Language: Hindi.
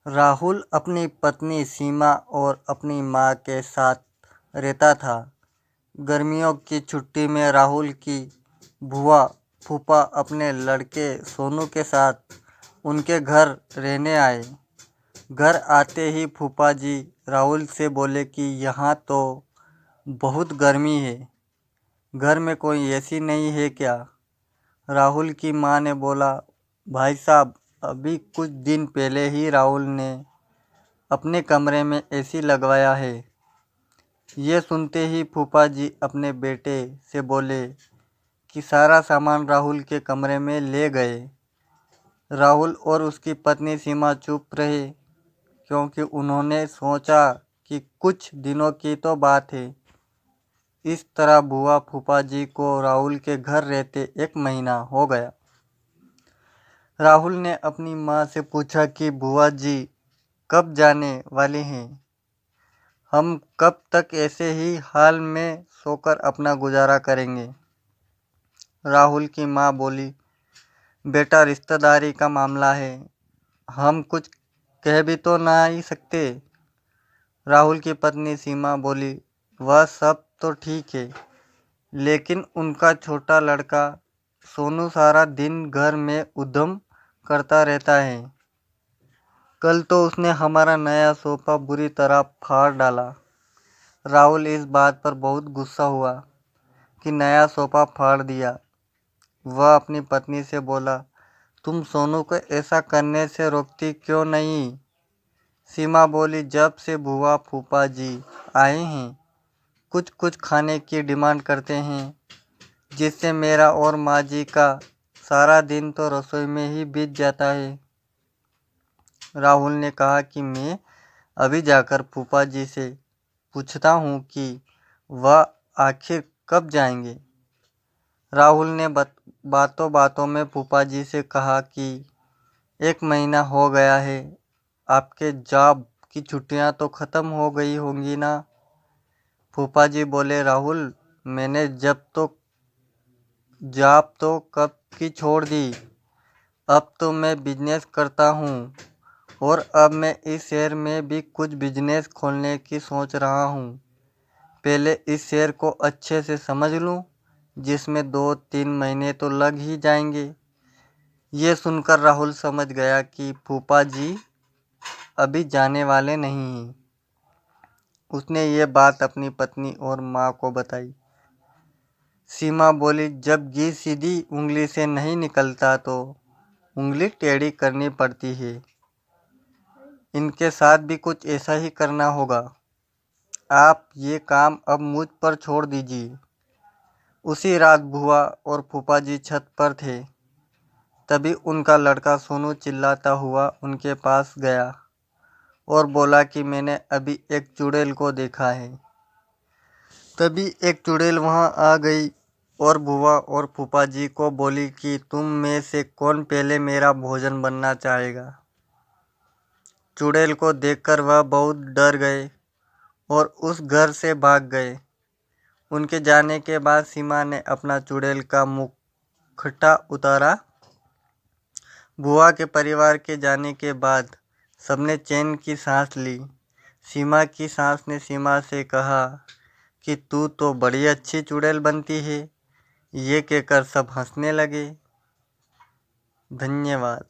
राहुल अपनी पत्नी सीमा और अपनी माँ के साथ रहता था। गर्मियों की छुट्टी में राहुल की बुआ फूफा अपने लड़के सोनू के साथ उनके घर रहने आए। घर आते ही फूफा जी राहुल से बोले कि यहाँ तो बहुत गर्मी है, घर में कोई एसी नहीं है क्या? राहुल की माँ ने बोला, भाई साहब, अभी कुछ दिन पहले ही राहुल ने अपने कमरे में एसी लगवाया है। ये सुनते ही फूफा जी अपने बेटे से बोले कि सारा सामान राहुल के कमरे में ले गए। राहुल और उसकी पत्नी सीमा चुप रहे, क्योंकि उन्होंने सोचा कि कुछ दिनों की तो बात है। इस तरह बुआ फूफा जी को राहुल के घर रहते 1 महीना हो गया। राहुल ने अपनी माँ से पूछा कि बुआ जी कब जाने वाले हैं? हम कब तक ऐसे ही हाल में सोकर अपना गुजारा करेंगे? राहुल की माँ बोली, बेटा, रिश्तेदारी का मामला है, हम कुछ कह भी तो ना ही सकते। राहुल की पत्नी सीमा बोली, वह सब तो ठीक है, लेकिन उनका छोटा लड़का सोनू सारा दिन घर में उद्यम करता रहता है। कल तो उसने हमारा नया सोफा बुरी तरह फाड़ डाला। राहुल इस बात पर बहुत गुस्सा हुआ कि नया सोफा फाड़ दिया। वह अपनी पत्नी से बोला, तुम सोनू को ऐसा करने से रोकती क्यों नहीं? सीमा बोली, जब से बुआ फूफा जी आए हैं कुछ कुछ खाने की डिमांड करते हैं, जिससे मेरा और माँ जी का सारा दिन तो रसोई में ही बीत जाता है। राहुल ने कहा कि मैं अभी जाकर फूफा जी से पूछता हूँ कि वह आखिर कब जाएंगे। राहुल ने बातों बातों में फूफा जी से कहा कि 1 महीना हो गया है, आपके जॉब की छुट्टियां तो ख़त्म हो गई होंगी ना? फूफा जी बोले, राहुल, मैंने जॉब तो कब की छोड़ दी। अब तो मैं बिजनेस करता हूँ और अब मैं इस शहर में भी कुछ बिजनेस खोलने की सोच रहा हूँ। पहले इस शहर को अच्छे से समझ लूँ, जिसमें 2-3 महीने तो लग ही जाएंगे। ये सुनकर राहुल समझ गया कि फूफा जी अभी जाने वाले नहीं हैं। उसने ये बात अपनी पत्नी और माँ को बताई। सीमा बोली, जब घी सीधी उंगली से नहीं निकलता तो उंगली टेढ़ी करनी पड़ती है। इनके साथ भी कुछ ऐसा ही करना होगा। आप ये काम अब मुझ पर छोड़ दीजिए। उसी रात बुआ और फूफा जी छत पर थे। तभी उनका लड़का सोनू चिल्लाता हुआ उनके पास गया और बोला कि मैंने अभी एक चुड़ैल को देखा है। तभी एक चुड़ैल वहां आ गई और बुआ और फूफा जी को बोली कि तुम में से कौन पहले मेरा भोजन बनना चाहेगा। चुड़ैल को देखकर वह बहुत डर गए और उस घर से भाग गए। उनके जाने के बाद सीमा ने अपना चुड़ैल का मुखटा उतारा। बुआ के परिवार के जाने के बाद सबने चैन की सांस ली। सीमा की सास ने सीमा से कहा कि तू तो बड़ी अच्छी चुड़ैल बनती है। ये कहकर सब हंसने लगे। धन्यवाद।